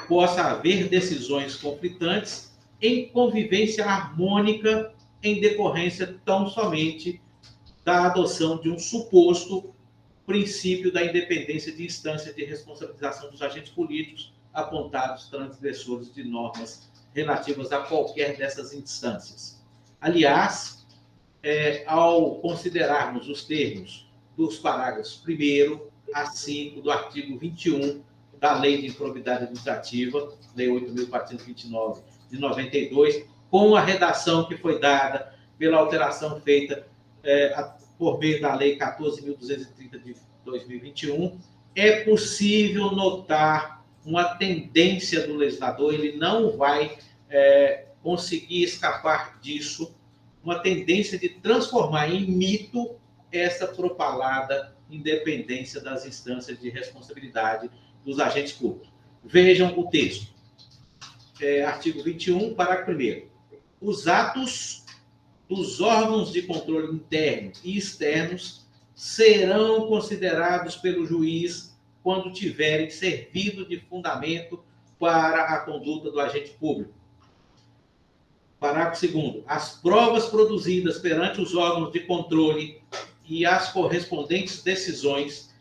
possa haver decisões conflitantes em convivência harmônica em decorrência tão somente da adoção de um suposto princípio da independência de instância de responsabilização dos agentes políticos apontados transgressores de normas relativas a qualquer dessas instâncias. Aliás, ao considerarmos os termos dos parágrafos 1º a 5 do artigo 21 da Lei de Improbidade Administrativa, Lei 8.429 de 92, com a redação que foi dada pela alteração feita por meio da Lei 14.230 de 2021, é possível notar uma tendência do legislador, ele não vai conseguir escapar disso, uma tendência de transformar em mito essa propalada independência das instâncias de responsabilidade dos agentes públicos. Vejam o texto. Artigo 21, parágrafo 1º. Os atos dos órgãos de controle interno e externos serão considerados pelo juiz quando tiverem servido de fundamento para a conduta do agente público. Parágrafo 2º. As provas produzidas perante os órgãos de controle e as correspondentes decisões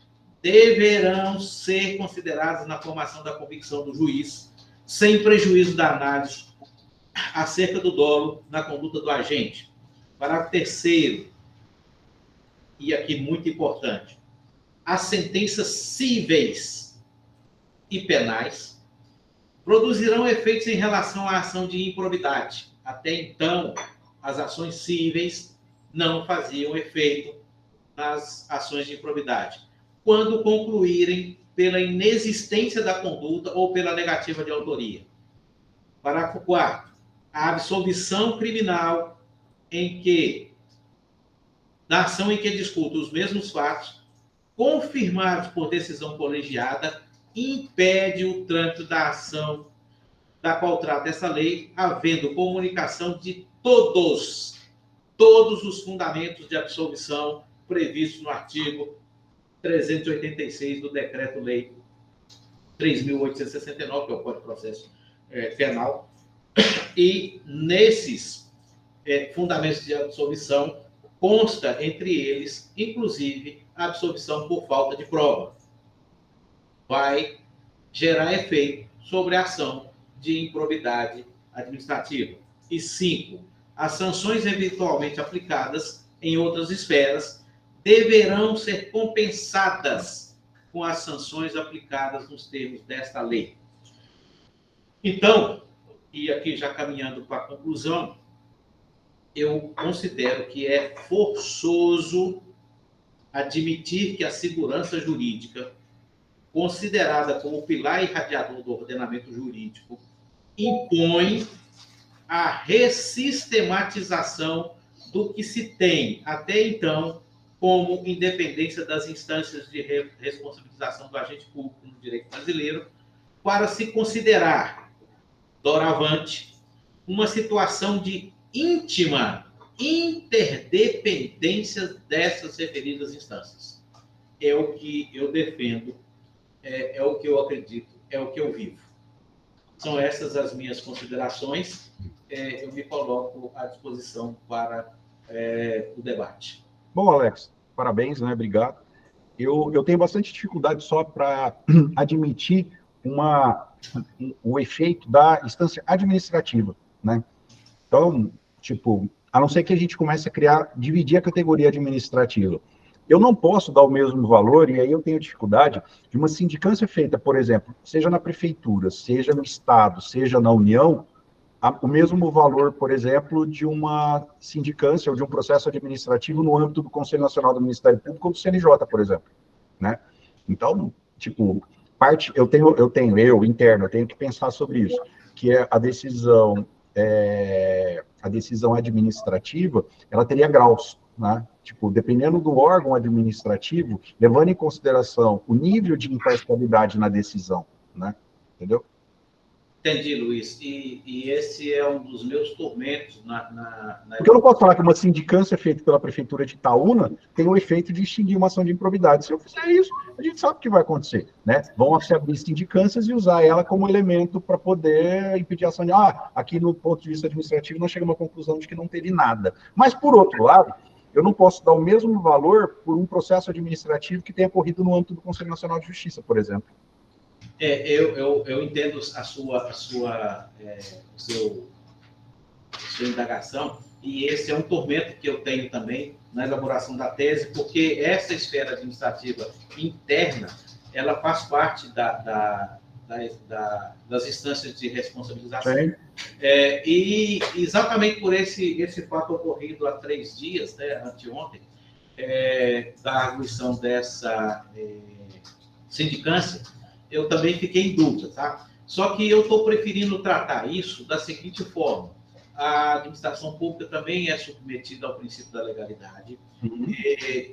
deverão ser consideradas na formação da convicção do juiz, sem prejuízo da análise acerca do dolo na conduta do agente. Parágrafo 3º, e aqui muito importante, as sentenças cíveis e penais produzirão efeitos em relação à ação de improbidade. Até então, as ações cíveis não faziam efeito nas ações de improbidade, quando concluírem pela inexistência da conduta ou pela negativa de autoria. Parágrafo 4º. A absolvição criminal na ação em que discuta os mesmos fatos, confirmados por decisão colegiada, impede o trânsito da ação da qual trata essa lei, havendo comunicação de todos os fundamentos de absolvição previstos no artigo 386 do Decreto-Lei 3.869, que é o Código de Processo Penal, e nesses fundamentos de absolvição consta, entre eles, inclusive, a absolvição por falta de prova. Vai gerar efeito sobre a ação de improbidade administrativa. E 5, as sanções eventualmente aplicadas em outras esferas deverão ser compensadas com as sanções aplicadas nos termos desta lei. Então, e aqui já caminhando para a conclusão, eu considero que é forçoso admitir que a segurança jurídica, considerada como o pilar irradiador do ordenamento jurídico, impõe a ressistematização do que se tem até então como independência das instâncias de responsabilização do agente público no direito brasileiro, para se considerar, doravante, uma situação de íntima interdependência dessas referidas instâncias. É o que eu defendo, é o que eu acredito, é o que eu vivo. são essas as minhas considerações. Eu me coloco à disposição para o debate. Bom, Alex, parabéns, né? Obrigado. Eu tenho bastante dificuldade só para admitir o efeito da instância administrativa, né? Então, tipo, a não ser que a gente comece a dividir a categoria administrativa. Eu não posso dar o mesmo valor, e aí eu tenho dificuldade, de uma sindicância feita, por exemplo, seja na prefeitura, seja no Estado, seja na União, o mesmo valor, por exemplo, de uma sindicância ou de um processo administrativo no âmbito do Conselho Nacional do Ministério Público ou do CNJ, por exemplo, né? Então, tipo, eu interno, eu tenho que pensar sobre isso, que é a decisão administrativa, ela teria graus, né? Tipo, dependendo do órgão administrativo, levando em consideração o nível de imparcialidade na decisão, né? Entendeu? Entendi, Luiz. E esse é um dos meus tormentos Porque eu não posso falar que uma sindicância feita pela Prefeitura de Itaúna tem o efeito de extinguir uma ação de improbidade. Se eu fizer isso, a gente sabe o que vai acontecer, né? Vão se abrir sindicâncias e usar ela como elemento para poder impedir a ação de... aqui no ponto de vista administrativo nós chegamos à conclusão de que não teve nada. Mas, por outro lado, eu não posso dar o mesmo valor por um processo administrativo que tenha ocorrido no âmbito do Conselho Nacional de Justiça, por exemplo. Eu entendo a sua indagação, e esse é um tormento que eu tenho também na elaboração da tese, porque essa esfera administrativa interna, ela faz parte das instâncias de responsabilização. E exatamente por esse fato ocorrido há 3 dias, né, anteontem, da arguição dessa sindicância, eu também fiquei em dúvida, tá? Só que eu estou preferindo tratar isso da seguinte forma: a administração pública também é submetida ao princípio da legalidade,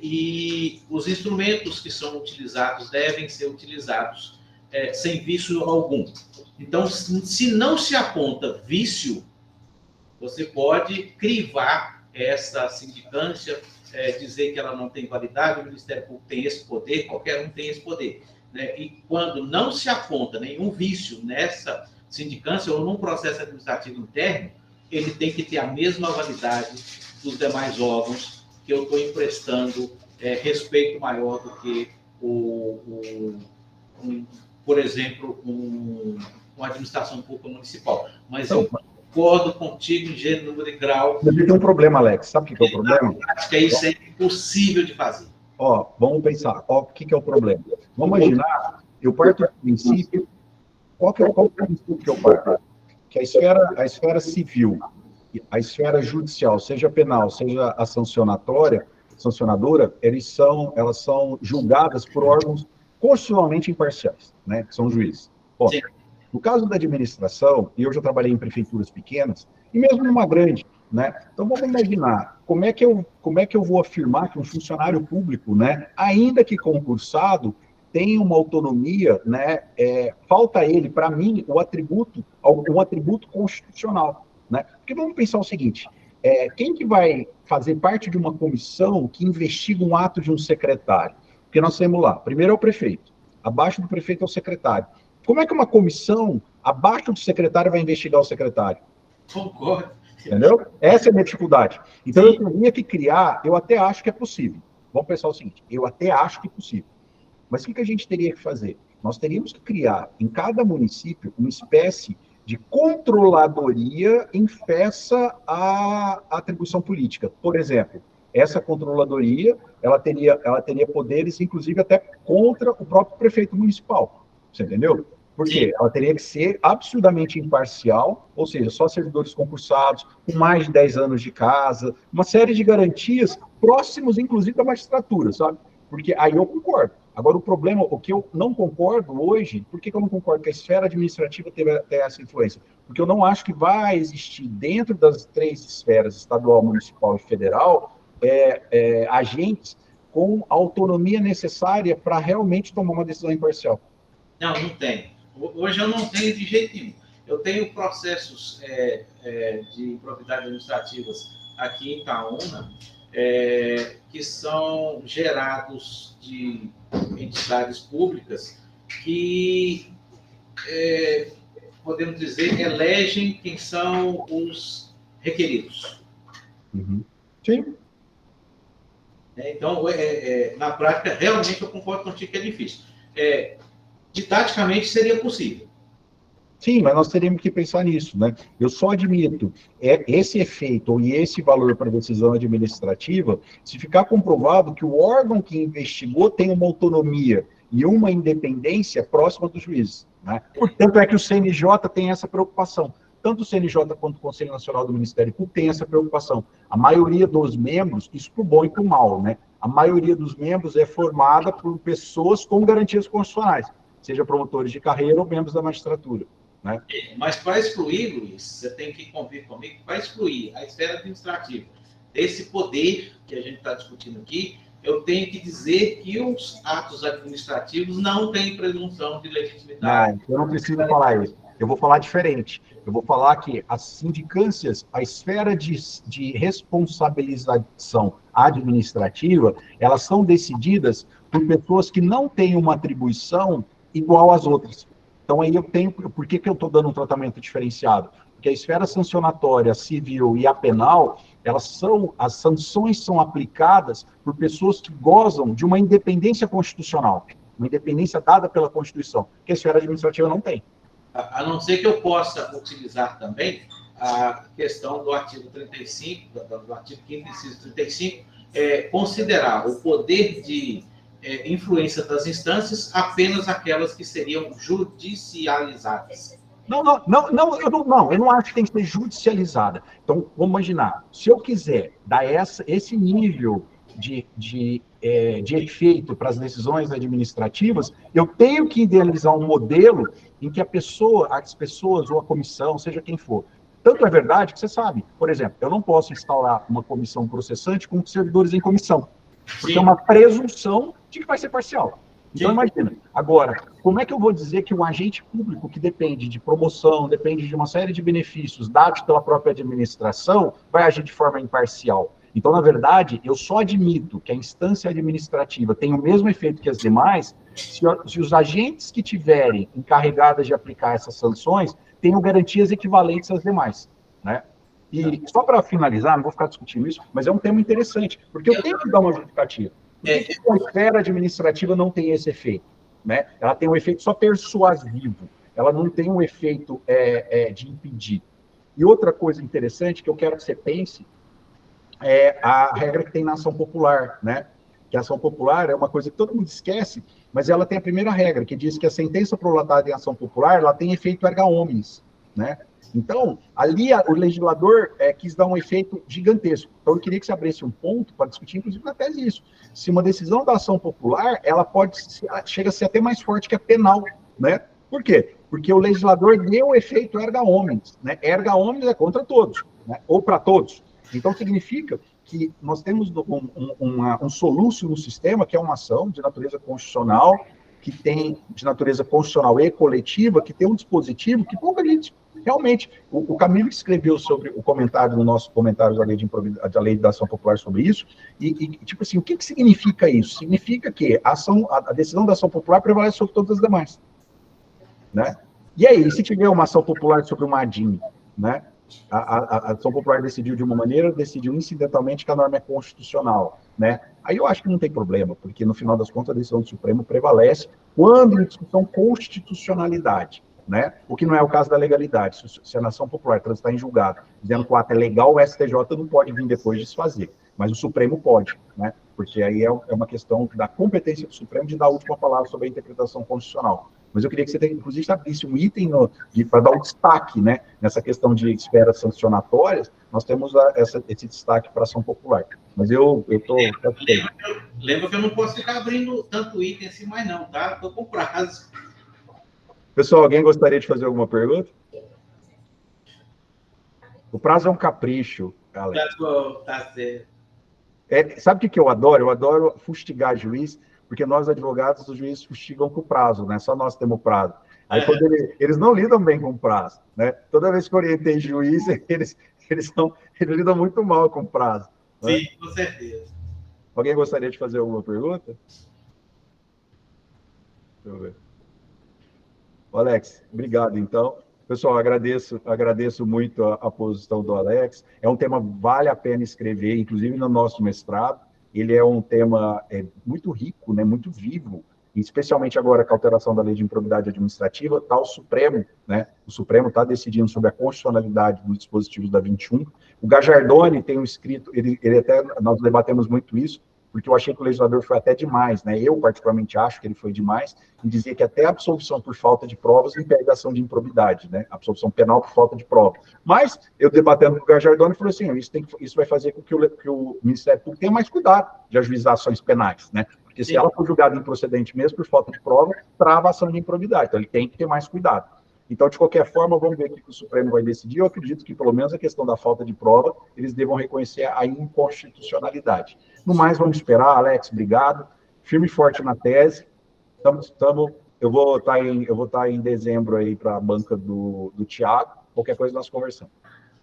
e os instrumentos que são utilizados devem ser utilizados sem vício algum. Então, se não se aponta vício, você pode crivar essa sindicância, dizer que ela não tem validade, o Ministério Público tem esse poder, qualquer um tem esse poder. Né? E quando não se aponta nenhum vício nessa sindicância ou num processo administrativo interno, ele tem que ter a mesma validade dos demais órgãos, que eu estou emprestando respeito maior do que, por exemplo, uma administração pública municipal. Mas eu concordo contigo em gênero, número e grau. Mas tem um problema, Alex. Sabe o que é o problema? Acho que isso é impossível de fazer. Vamos pensar. O que é o problema? Vamos imaginar, eu parto do princípio, qual é o princípio que eu parto? Que a esfera civil, a esfera judicial, seja penal, seja a sancionadora, elas são julgadas por órgãos constitucionalmente imparciais, né? Que são juízes. Bom, no caso da administração, e eu já trabalhei em prefeituras pequenas, e mesmo numa grande, né? Então, vamos imaginar, como é que eu vou afirmar que um funcionário público, né, ainda que concursado, tem uma autonomia, né? Falta a ele, para mim, um atributo constitucional, né? Porque vamos pensar o seguinte: quem que vai fazer parte de uma comissão que investiga um ato de um secretário? Porque nós temos lá, primeiro é o prefeito, abaixo do prefeito é o secretário. Como é que uma comissão abaixo do secretário vai investigar o secretário? Concordo. Entendeu? Essa é a minha dificuldade. Então, eu teria que criar, eu até acho que é possível. Vamos pensar o seguinte: eu até acho que é possível. Mas o que a gente teria que fazer? Nós teríamos que criar, em cada município, uma espécie de controladoria em face à atribuição política. Por exemplo, essa controladoria, ela teria poderes, inclusive, até contra o próprio prefeito municipal. Você entendeu? Por quê? Ela teria que ser absurdamente imparcial, ou seja, só servidores concursados, com mais de 10 anos de casa, uma série de garantias próximos, inclusive, da magistratura, sabe? Porque aí eu concordo. Agora, o que eu não concordo hoje, por que eu não concordo que a esfera administrativa teve até essa influência? Porque eu não acho que vai existir, dentro das 3 esferas, estadual, municipal e federal, agentes com a autonomia necessária para realmente tomar uma decisão imparcial. Não tem. Hoje eu não tenho de jeito nenhum. Eu tenho processos de improbidade administrativas aqui em Itaúna, que são gerados de entidades públicas que podemos dizer, elegem quem são os requeridos. Uhum. Sim. Então, na prática, realmente eu concordo contigo que é difícil. Didaticamente seria possível. Sim, mas nós teríamos que pensar nisso, né? Eu só admito esse efeito e esse valor para a decisão administrativa se ficar comprovado que o órgão que investigou tem uma autonomia e uma independência próxima dos juízes, né? Portanto, é que o CNJ tem essa preocupação. Tanto o CNJ quanto o Conselho Nacional do Ministério Público tem essa preocupação. A maioria dos membros, isso para o bom e para o mal, né? A maioria dos membros é formada por pessoas com garantias constitucionais, seja promotores de carreira ou membros da magistratura. Né? Mas para excluir, Luiz, você tem que convir comigo, para excluir a esfera administrativa desse poder que a gente está discutindo aqui, eu tenho que dizer que os atos administrativos não têm presunção de legitimidade. Não, eu não preciso falar isso. Eu vou falar diferente. Eu vou falar que as sindicâncias, a esfera de responsabilização administrativa, elas são decididas por pessoas que não têm uma atribuição igual às outras. Então, aí eu tenho... Por que eu estou dando um tratamento diferenciado? Porque a esfera sancionatória, a civil e a penal, as sanções são aplicadas por pessoas que gozam de uma independência constitucional, uma independência dada pela Constituição, que a esfera administrativa não tem. A não ser que eu possa utilizar também a questão do artigo 35, do artigo 5º, inciso 35, considerar o poder de influência das instâncias apenas aquelas que seriam judicializadas. Eu não acho que tem que ser judicializada. Então, vamos imaginar, se eu quiser dar esse nível de efeito para as decisões administrativas, eu tenho que idealizar um modelo em que as pessoas ou a comissão, seja quem for. Tanto é verdade que você sabe, por exemplo, eu não posso instaurar uma comissão processante com servidores em comissão, porque é uma presunção de que vai ser parcial. Então, imagina. Agora, como é que eu vou dizer que um agente público que depende de promoção, depende de uma série de benefícios dados pela própria administração, vai agir de forma imparcial? Então, na verdade, eu só admito que a instância administrativa tem o mesmo efeito que as demais se os agentes que tiverem encarregados de aplicar essas sanções tenham garantias equivalentes às demais, né? E só para finalizar, não vou ficar discutindo isso, mas é um tema interessante, porque eu tenho que dar uma justificativa. Por que a esfera administrativa não tem esse efeito? Né? Ela tem um efeito só persuasivo, ela não tem um efeito de impedir. E outra coisa interessante que eu quero que você pense é a regra que tem na ação popular, né? Que a ação popular é uma coisa que todo mundo esquece, mas ela tem a primeira regra, que diz que a sentença prolatada em ação popular ela tem efeito erga omnes, né? Então, ali o legislador quis dar um efeito gigantesco. Então, eu queria que você abrisse um ponto para discutir, inclusive, na tese isso. Se uma decisão da ação popular, ela chega a ser até mais forte que a penal, né? Por quê? Porque o legislador deu o efeito erga omnes, né? Erga omnes é contra todos, né? Ou para todos. Então, significa que nós temos um soluço no sistema, que é uma ação de natureza constitucional, que tem de natureza constitucional e coletiva, que tem um dispositivo que pouca gente... Realmente, o Camilo escreveu sobre o comentário, no nosso comentário da lei da ação popular sobre isso, e tipo assim, o que significa isso? Significa que a decisão da ação popular prevalece sobre todas as demais, né? E aí, se tiver uma ação popular sobre uma ADIM, né? A ação popular decidiu de uma maneira, decidiu incidentalmente que a norma é constitucional, né? Aí eu acho que não tem problema, porque no final das contas a decisão do Supremo prevalece quando em discussão constitucionalidade, né? O que não é o caso da legalidade. Se a ação popular transitar em julgado dizendo que o ato é legal, o STJ não pode vir depois desfazer, mas o Supremo pode, né? Porque aí é uma questão da competência do Supremo de dar a última palavra sobre a interpretação constitucional. Mas eu queria que você, inclusive, abrisse um item para dar um destaque, né, nessa questão de esferas sancionatórias, nós temos esse destaque para a ação popular. Mas eu estou... Lembra que eu não posso ficar abrindo tanto item assim mais não, tá? Estou com prazo. Pessoal, alguém gostaria de fazer alguma pergunta? O prazo é um capricho, galera. Tá certo. Sabe o que eu adoro? Eu adoro fustigar juiz, porque nós, advogados, os juízes fustigam com o prazo, né? Só nós temos prazo. Aí, quando eles não lidam bem com o prazo, né? Toda vez que eu orientei juiz, eles lidam muito mal com o prazo. Né? Sim, com certeza. Alguém gostaria de fazer alguma pergunta? Deixa eu ver. Alex, obrigado, então. Pessoal, agradeço muito a posição do Alex. É um tema que vale a pena escrever, inclusive no nosso mestrado. Ele é um tema muito rico, né, muito vivo, especialmente agora com a alteração da lei de improbidade administrativa, está o Supremo, né? O Supremo está decidindo sobre a constitucionalidade dos dispositivos da 21. O Gajardoni tem um escrito, ele até, nós debatemos muito isso, porque eu achei que o legislador foi até demais, né? Eu, particularmente, acho que ele foi demais, em dizer que até a absolvição por falta de provas impede a ação de improbidade, né? A absolvição penal por falta de prova. Mas, eu debatendo com o Gajardoni, falei assim, isso vai fazer com que o Ministério Público tenha mais cuidado de ajuizar ações penais, né? Porque se ela for julgada improcedente mesmo por falta de prova, trava a ação de improbidade. Então, ele tem que ter mais cuidado. Então, de qualquer forma, vamos ver o que o Supremo vai decidir. Eu acredito que, pelo menos, a questão da falta de prova, eles devam reconhecer a inconstitucionalidade. No mais, vamos esperar. Alex, obrigado. Firme e forte na tese. Eu vou estar em dezembro aí para a banca do Tiago. Qualquer coisa nós conversamos.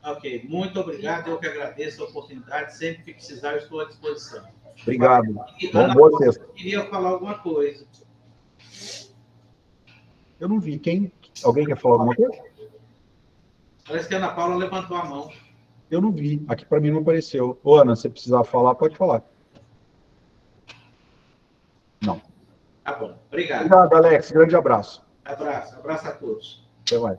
Ok, muito obrigado. Eu que agradeço a oportunidade. Sempre que precisar, eu estou à disposição. Obrigado. Ana, boa sexta. Queria falar alguma coisa. Eu não vi. Alguém quer falar alguma coisa? Parece que a Ana Paula levantou a mão. Eu não vi. Aqui para mim não apareceu. Ô, Ana, se precisar falar, pode falar. Não. Tá bom. Obrigado. Obrigado, Alex. Grande abraço. Abraço. Abraço a todos. Até mais.